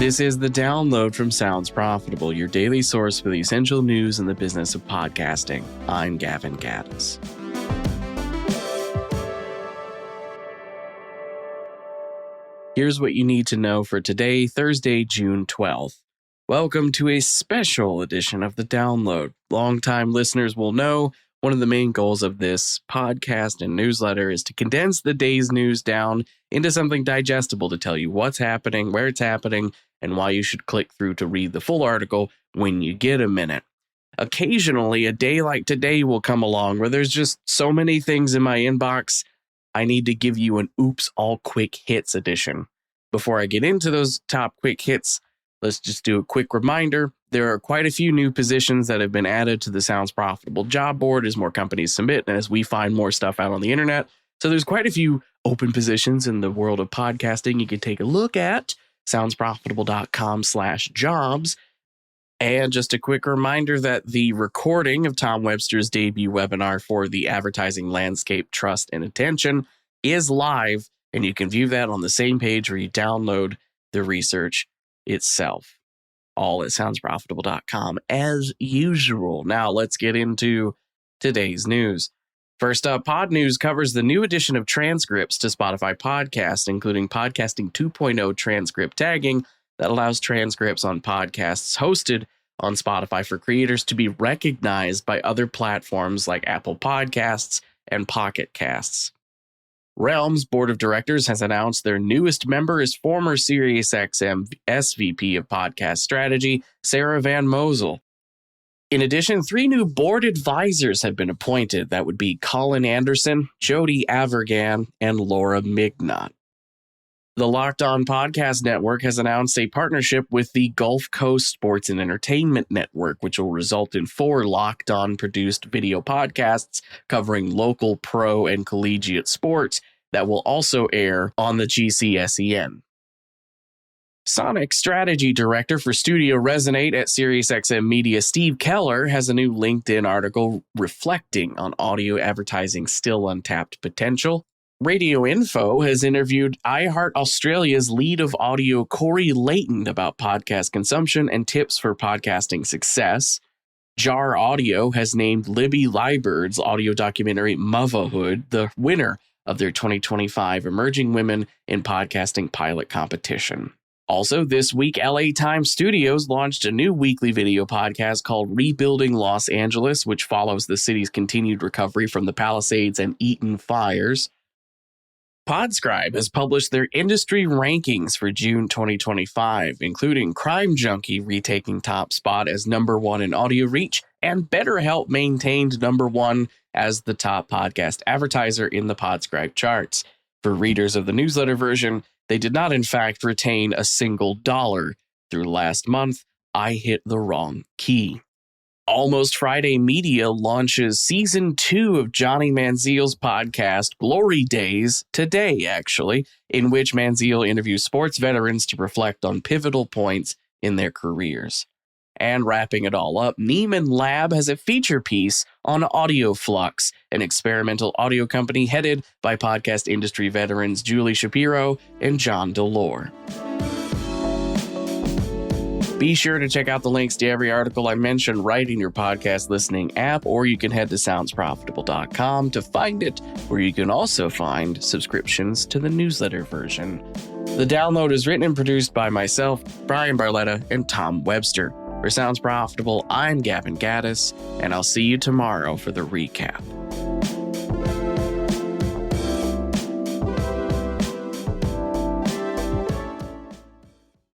This is the download from Sounds Profitable, your daily source for the essential news in the business of podcasting. I'm Gavin Gaddis. Here's what you need to know for today, Thursday, June 12th. Welcome to a special edition of the download. Longtime listeners will know one of the main goals of this podcast and newsletter is to condense the day's news down into something digestible to tell you what's happening, where it's happening, and why you should click through to read the full article when you get a minute. Occasionally, a day like today will come along where there's just so many things in my inbox, I need to give you an oops, all quick hits edition. Before I get into those top quick hits, let's just do a quick reminder. There are quite a few new positions that have been added to the Sounds Profitable job board as more companies submit and as we find more stuff out on the internet. So there's quite a few open positions in the world of podcasting you can take a look at. soundsprofitable.com/jobs. And just a quick reminder that the recording of Tom Webster's debut webinar for the Advertising Landscape Trust and Attention is live, and you can view that on the same page where you download the research itself. All at soundsprofitable.com as usual. Now let's get into today's news. First up, Pod News covers the new edition of Transcripts to Spotify Podcasts, including Podcasting 2.0 transcript tagging that allows transcripts on podcasts hosted on Spotify for creators to be recognized by other platforms like Apple Podcasts and Pocket Casts. Realm's board of directors has announced their newest member is former SiriusXM SVP of Podcast Strategy, Sarah Van Mosel. In addition, 3 new board advisors have been appointed. That would be Colin Anderson, Jody Avergan, and Laura Mignot. The Locked On Podcast Network has announced a partnership with the Gulf Coast Sports and Entertainment Network, which will result in 4 Locked On produced video podcasts covering local pro and collegiate sports that will also air on the GCSEN. Sonic Strategy Director for Studio Resonate at SiriusXM Media, Steve Keller, has a new LinkedIn article reflecting on audio advertising's still untapped potential. Radio Info has interviewed iHeart Australia's lead of audio, Corey Layton, about podcast consumption and tips for podcasting success. Jar Audio has named Libby Lybird's audio documentary Motherhood the winner of their 2025 Emerging Women in Podcasting pilot competition. Also, this week, LA Times Studios launched a new weekly video podcast called Rebuilding Los Angeles, which follows the city's continued recovery from the Palisades and Eaton fires. Podscribe has published their industry rankings for June 2025, including Crime Junkie retaking top spot as #1 in audio reach, and BetterHelp maintained #1 as the top podcast advertiser in the Podscribe charts. For readers of the newsletter version, they did not, in fact, retain a single dollar. Through last month, I hit the wrong key. Almost Friday Media launches Season 2 of Johnny Manziel's podcast, Glory Days, today, actually, in which Manziel interviews sports veterans to reflect on pivotal points in their careers. And wrapping it all up, Neiman Lab has a feature piece on Audio Flux, an experimental audio company headed by podcast industry veterans Julie Shapiro and John Delore. Be sure to check out the links to every article I mentioned right in your podcast listening app, or you can head to soundsprofitable.com to find it, where you can also find subscriptions to the newsletter version. The download is written and produced by myself, Brian Barletta, and Tom Webster. For Sounds Profitable, I'm Gavin Gaddis, and I'll see you tomorrow for the recap.